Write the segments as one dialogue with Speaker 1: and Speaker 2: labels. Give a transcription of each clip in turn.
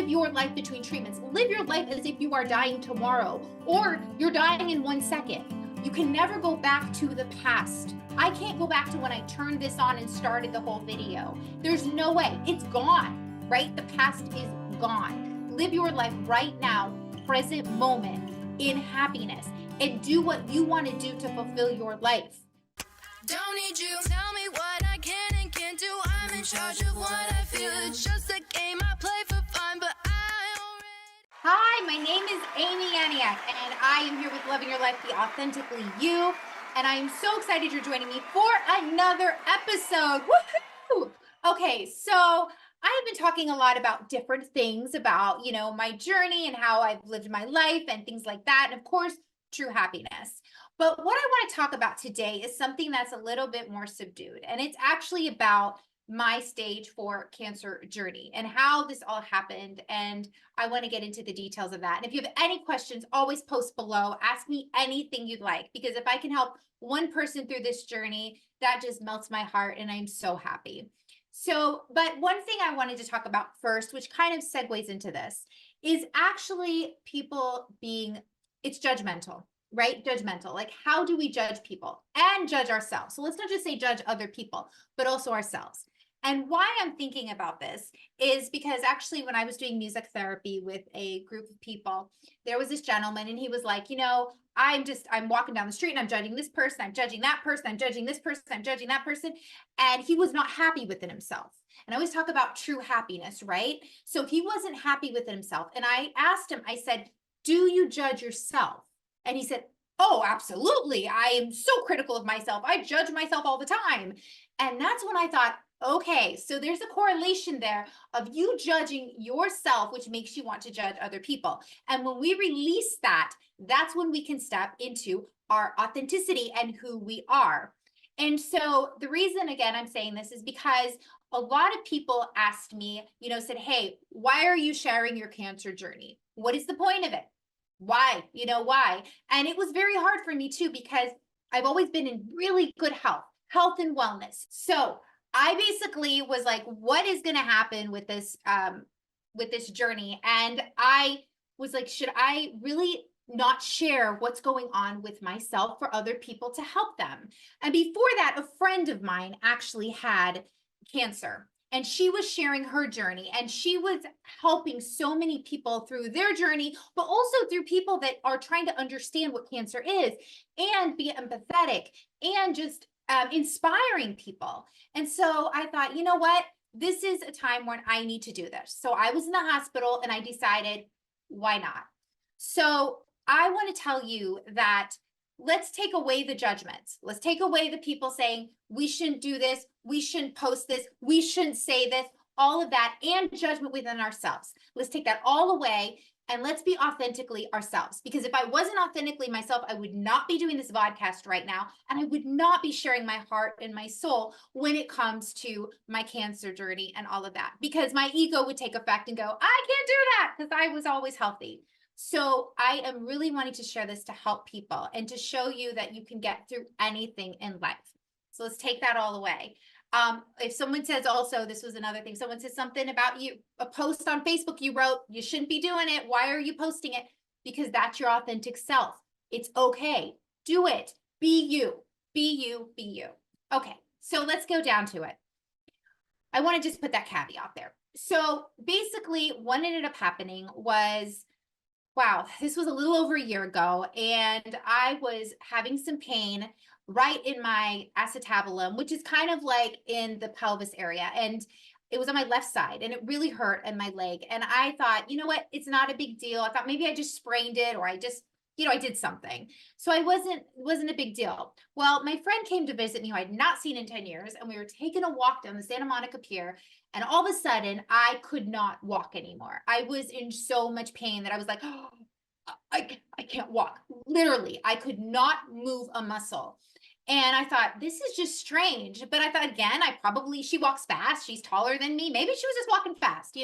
Speaker 1: live your life between treatments. Live your life as if you are dying tomorrow or you're dying in 1 second. You can never go back to the past. I can't go back to when I turned this on and started the whole video. There's no way. It's gone, right? The past is gone. Live your life right now, present moment, in happiness, and do what you want to do to fulfill your life.
Speaker 2: Don't need you, tell me what I can and can't do. I'm in charge of what I feel. It's just a game I play for fun, but I already...
Speaker 1: Hi, my name is Amie Yaniak, and I am here with Loving Your Life, the Authentically You, and I am so excited you're joining me for another episode. Woohoo! Okay, so I have been talking a lot about different things about, my journey and how I've lived my life and things like that, and of course, true happiness. But what I want to talk about today is something that's a little bit more subdued, and it's actually about my stage 4 cancer journey and how this all happened. And I want to get into the details of that. And if you have any questions, always post below. Ask me anything you'd like, because if I can help one person through this journey, that just melts my heart, and I'm so happy. But one thing I wanted to talk about first, which kind of segues into this, is actually people it's judgmental. Right? Judgmental. Like, how do we judge people and judge ourselves? So let's not just say judge other people, but also ourselves. And why I'm thinking about this is because actually when I was doing music therapy with a group of people, there was this gentleman, and he was like, I'm walking down the street and I'm judging this person, I'm judging that person, I'm judging this person, I'm judging that person. And he was not happy within himself. And I always talk about true happiness, right? So he wasn't happy within himself. And I asked him, I said, do you judge yourself? And he said, oh, absolutely. I am so critical of myself. I judge myself all the time. And that's when I thought, okay, so there's a correlation there of you judging yourself, which makes you want to judge other people. And when we release that, that's when we can step into our authenticity and who we are. And so the reason, again, I'm saying this is because a lot of people asked me, said, hey, why are you sharing your cancer journey? What is the point of it? Why? Why? And it was very hard for me too, because I've always been in really good health and wellness. So I basically was like, what is going to happen with this journey? And I was like, should I really not share what's going on with myself for other people to help them? And before that, a friend of mine actually had cancer. And she was sharing her journey, and she was helping so many people through their journey, but also through people that are trying to understand what cancer is and be empathetic and just inspiring people. And so I thought, you know what? This is a time when I need to do this. So I was in the hospital and I decided, why not? So I want to tell you that let's take away the judgments. Let's take away the people saying we shouldn't do this, we shouldn't post this, we shouldn't say this, all of that, and judgment within ourselves. Let's take that all away and let's be authentically ourselves. Because if I wasn't authentically myself, I would not be doing this podcast right now, and I would not be sharing my heart and my soul when it comes to my cancer journey and all of that. Because my ego would take effect and go, I can't do that because I was always healthy. So I am really wanting to share this to help people and to show you that you can get through anything in life. So let's take that all away. If someone says also, this was another thing, someone says something about you, a post on Facebook you wrote, you shouldn't be doing it. Why are you posting it? Because that's your authentic self. It's okay. Do it. Be you. Be you. Be you. Okay, so let's go down to it. I want to just put that caveat there. So basically what ended up happening was, wow, this was a little over a year ago, and I was having some pain right in my acetabulum, which is kind of like in the pelvis area. And it was on my left side, and it really hurt in my leg. And I thought, you know what? It's not a big deal. I thought maybe I just sprained it, or I just, I did something. So it wasn't a big deal. Well, my friend came to visit me who I had not seen in 10 years, and we were taking a walk down the Santa Monica Pier. And all of a sudden, I could not walk anymore. I was in so much pain that I was like, oh, I can't walk. Literally, I could not move a muscle. And I thought, this is just strange. But I thought, again, she walks fast. She's taller than me. Maybe she was just walking fast,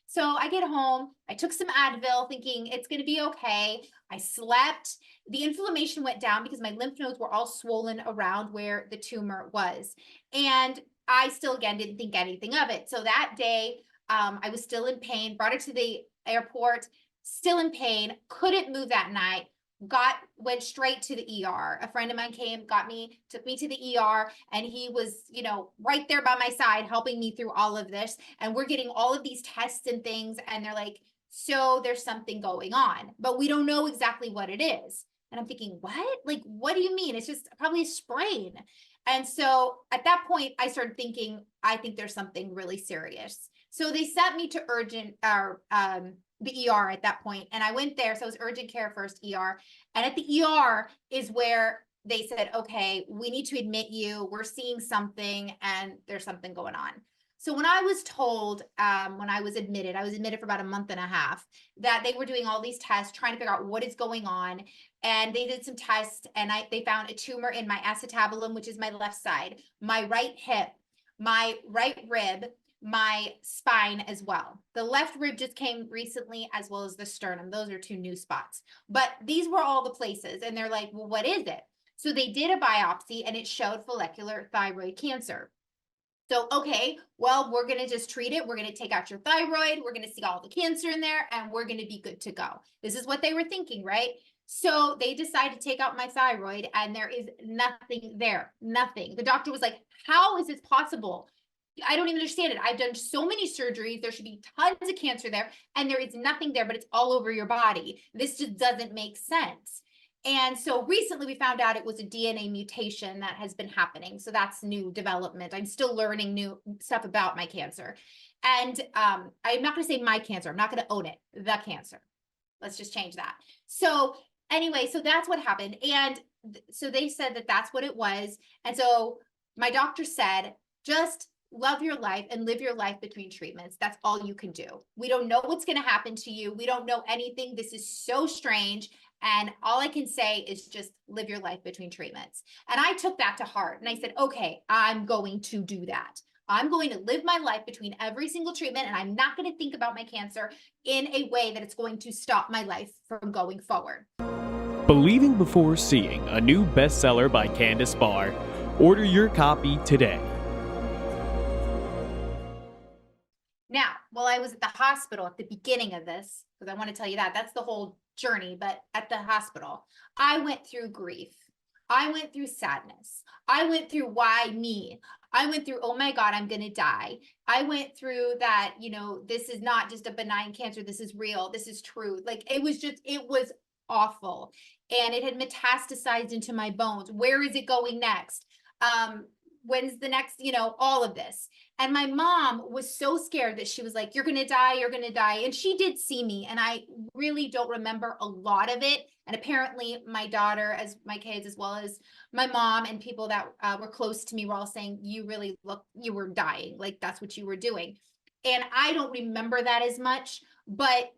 Speaker 1: So I get home. I took some Advil thinking it's going to be okay. I slept. The inflammation went down because my lymph nodes were all swollen around where the tumor was. And I still, again, didn't think anything of it. So that day I was still in pain, brought her to the airport, still in pain, couldn't move that night, went straight to the ER. A friend of mine came, took me to the ER, and he was, right there by my side, helping me through all of this. And we're getting all of these tests and things, and they're like, so there's something going on, but we don't know exactly what it is. And I'm thinking, what? Like, what do you mean? It's just probably a sprain. And so at that point, I started thinking, I think there's something really serious. So they sent me to the ER at that point, and I went there. So it was urgent care first, ER. And at the ER is where they said, okay, we need to admit you. We're seeing something, and there's something going on. So when I was told, when I was admitted for about a month and a half, that they were doing all these tests, trying to figure out what is going on. And they did some tests, and they found a tumor in my acetabulum, which is my left side, my right hip, my right rib, my spine as well. The left rib just came recently, as well as the sternum. Those are two new spots. But these were all the places. And they're like, well, what is it? So they did a biopsy, and it showed follicular thyroid cancer. So, okay, well, we're going to just treat it. We're going to take out your thyroid. We're going to see all the cancer in there, and we're going to be good to go. This is what they were thinking, right? So they decided to take out my thyroid, and there is nothing there, nothing. The doctor was like, how is this possible? I don't even understand it. I've done so many surgeries. There should be tons of cancer there, and there is nothing there, but it's all over your body. This just doesn't make sense. And so recently we found out it was a DNA mutation that has been happening. So that's new development. I'm still learning new stuff about my cancer. And I'm not going to say my cancer. I'm not going to own it. The cancer. Let's just change that. So anyway, so that's what happened. And so they said that that's what it was. And so my doctor said, just love your life and live your life between treatments. That's all you can do. We don't know what's going to happen to you. We don't know anything. This is so strange. And all I can say is just live your life between treatments. And I took that to heart. And I said, okay, I'm going to do that. I'm going to live my life between every single treatment. And I'm not going to think about my cancer in a way that it's going to stop my life from going forward.
Speaker 3: Believing Before Seeing, a new bestseller by Candace Barr. Order your copy today.
Speaker 1: Now, while I was at the hospital at the beginning of this, because I want to tell you that's the whole journey, but at the hospital, I went through grief. I went through sadness. I went through why me? I went through, oh my God, I'm going to die. I went through that, this is not just a benign cancer. This is real. This is true. Like it was awful. And it had metastasized into my bones. Where is it going next? When's the next, all of this. And my mom was so scared that she was like, you're going to die, you're going to die. And she did see me. And I really don't remember a lot of it. And apparently my daughter, as my kids, as well as my mom and people that were close to me were all saying, you were dying. Like that's what you were doing. And I don't remember that as much, but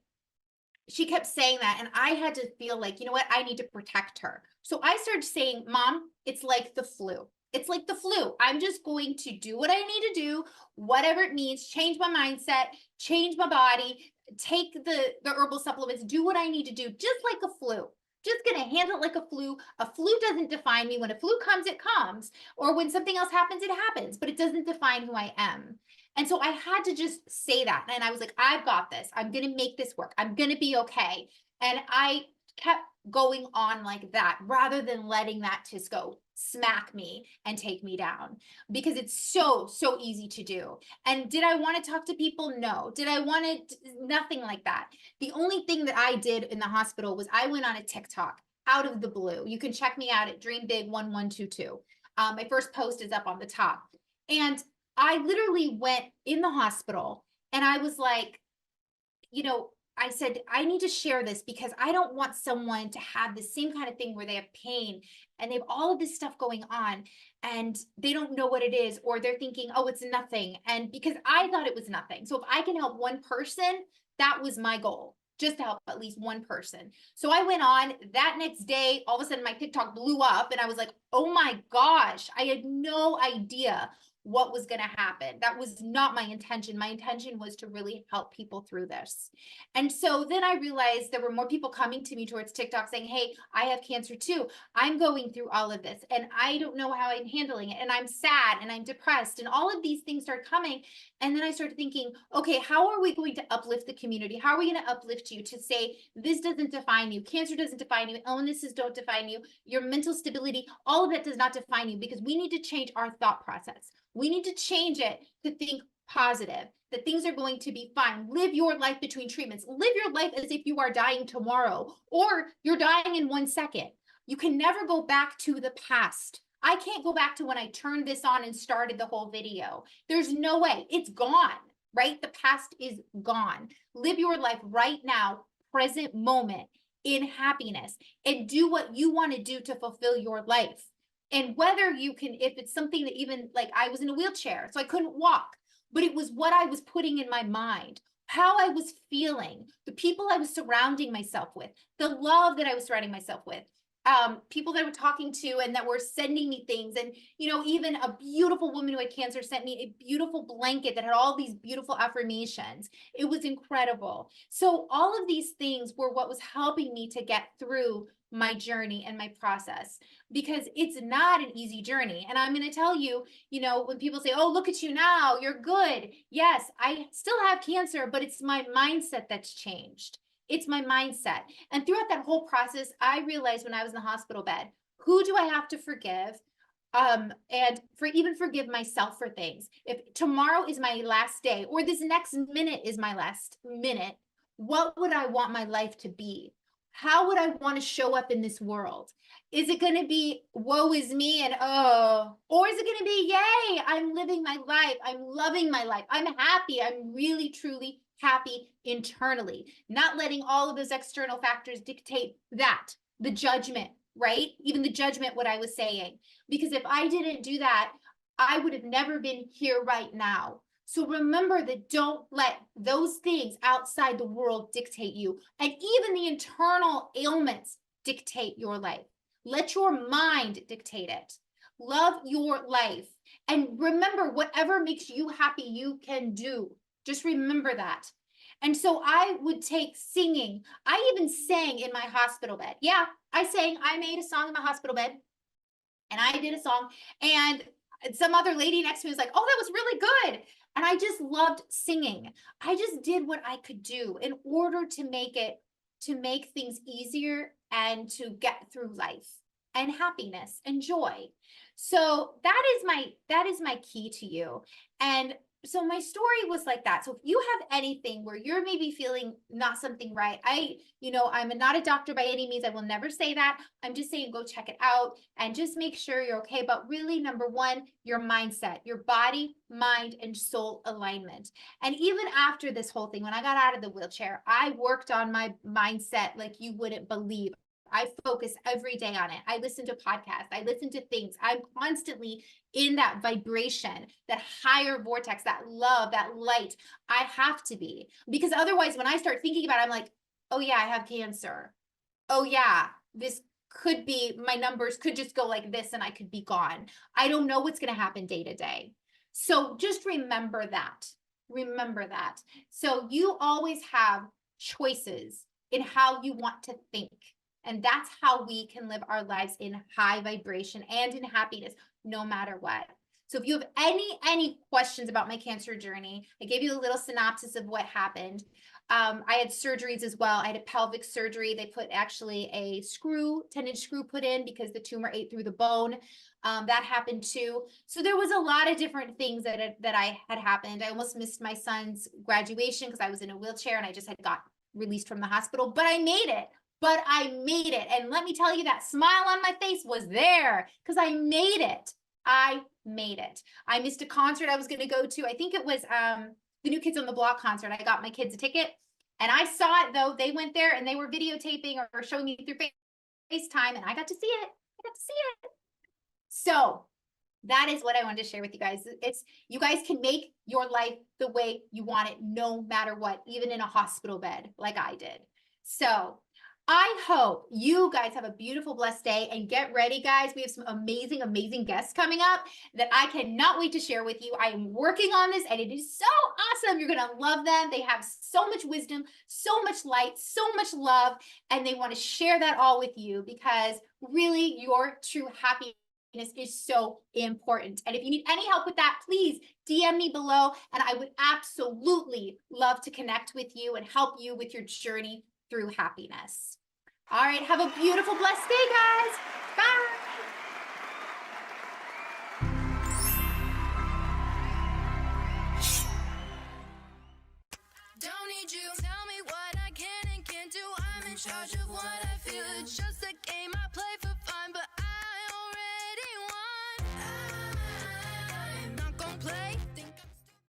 Speaker 1: she kept saying that. And I had to feel like, you know what, I need to protect her. So I started saying, Mom, it's like the flu. It's like the flu. I'm just going to do what I need to do, whatever it means, change my mindset, change my body, take the herbal supplements, do what I need to do, just like a flu. Just going to handle it like a flu. A flu doesn't define me. When a flu comes, it comes. Or when something else happens, it happens. But it doesn't define who I am. And so I had to just say that. And I was like, I've got this. I'm going to make this work. I'm going to be okay. And I kept going on like that rather than letting that just go smack me and take me down, because it's so easy to do. And did I want to talk to people? No. Did I want to? Nothing like that. The only thing that I did in the hospital was I went on a TikTok out of the blue. You can check me out at dreambig1122. My first post is up on the top. And I literally went in the hospital and I was like, I said, I need to share this because I don't want someone to have the same kind of thing where they have pain and they have all of this stuff going on and they don't know what it is, or they're thinking, oh, it's nothing. And because I thought it was nothing. So if I can help one person, that was my goal, just to help at least one person. So I went on that next day, all of a sudden my TikTok blew up and I was like, oh my gosh, I had no idea what was going to happen. That was not my intention. My intention was to really help people through this. And so then I realized there were more people coming to me towards TikTok saying, hey, I have cancer too. I'm going through all of this and I don't know how I'm handling it. And I'm sad and I'm depressed. And all of these things started coming. And then I started thinking, okay, how are we going to uplift the community? How are we going to uplift you to say, this doesn't define you. Cancer doesn't define you. Illnesses don't define you. Your mental stability, all of that does not define you, because we need to change our thought process. We need to change it to think positive, that things are going to be fine. Live your life between treatments. Live your life as if you are dying tomorrow or you're dying in 1 second. You can never go back to the past. I can't go back to when I turned this on and started the whole video. There's no way. It's gone, right? The past is gone. Live your life right now, present moment, in happiness, and do what you want to do to fulfill your life. And whether you can, if it's something that, even like, I was in a wheelchair, so I couldn't walk, but it was what I was putting in my mind, how I was feeling, the people I was surrounding myself with, the love that I was surrounding myself with, people that I were talking to and that were sending me things. And, even a beautiful woman who had cancer sent me a beautiful blanket that had all these beautiful affirmations. It was incredible. So all of these things were what was helping me to get through my journey and my process, because it's not an easy journey. And I'm going to tell you, when people say, oh, look at you now, you're good. Yes, I still have cancer, but it's my mindset that's changed. It's my mindset. And throughout that whole process, I realized when I was in the hospital bed, who do I have to forgive? And even forgive myself for things. If tomorrow is my last day, or this next minute is my last minute, what would I want my life to be? How would I want to show up in this world? Is it going to be woe is me and oh, or is it going to be yay, I'm living my life, I'm loving my life, I'm happy, I'm really truly happy internally, not letting all of those external factors dictate that, the judgment, right? Even the judgment, what I was saying, because if I didn't do that, I would have never been here right now. So remember that don't let those things outside the world dictate you, and even the internal ailments dictate your life. Let your mind dictate it. Love your life. And remember, whatever makes you happy, you can do. Just remember that. And so I would take singing. I even sang in my hospital bed. Yeah, I sang. I made a song in my hospital bed, and I did a song. And some other lady next to me was like, oh, that was really good. And I just loved singing. I just did what I could do in order to make things easier and to get through life and happiness and joy. So that is my key to you. And so my story was like that. So if you have anything where you're maybe feeling not something right, I'm not a doctor by any means. I will never say that. I'm just saying, go check it out and just make sure you're okay. But really, number one, your mindset, your body, mind, and soul alignment. And even after this whole thing, when I got out of the wheelchair, I worked on my mindset like you wouldn't believe. I focus every day on it. I listen to podcasts. I listen to things. I'm constantly in that vibration, that higher vortex, that love, that light. I have to be, because otherwise, when I start thinking about it, I'm like, oh yeah, I have cancer. Oh yeah, this could be, my numbers could just go like this and I could be gone. I don't know what's going to happen day to day. So just remember that. Remember that. So you always have choices in how you want to think. And that's how we can live our lives in high vibration and in happiness, no matter what. So if you have any questions about my cancer journey, I gave you a little synopsis of what happened. I had surgeries as well. I had a pelvic surgery. They put actually a 10-inch screw put in because the tumor ate through the bone. That happened too. So there was a lot of different things that I had happened. I almost missed my son's graduation because I was in a wheelchair and I just had got released from the hospital, but I made it. And let me tell you, that smile on my face was there because I made it. I made it. I missed a concert I was going to go to. I think it was the New Kids on the Block concert. I got my kids a ticket and I saw it though. They went there and they were videotaping or showing me through FaceTime and I got to see it. So that is what I wanted to share with you guys. You guys can make your life the way you want it, no matter what, even in a hospital bed like I did. So I hope you guys have a beautiful, blessed day, and get ready, guys. We have some amazing, amazing guests coming up that I cannot wait to share with you. I am working on this and it is so awesome. You're going to love them. They have so much wisdom, so much light, so much love, and they want to share that all with you because really your true happiness is so important. And if you need any help with that, please DM me below and I would absolutely love to connect with you and help you with your journey through happiness. All right, have a beautiful, blessed day, guys. Bye.
Speaker 2: Don't need you. Tell me what I can and can't do. I'm in charge of what I feel. It's just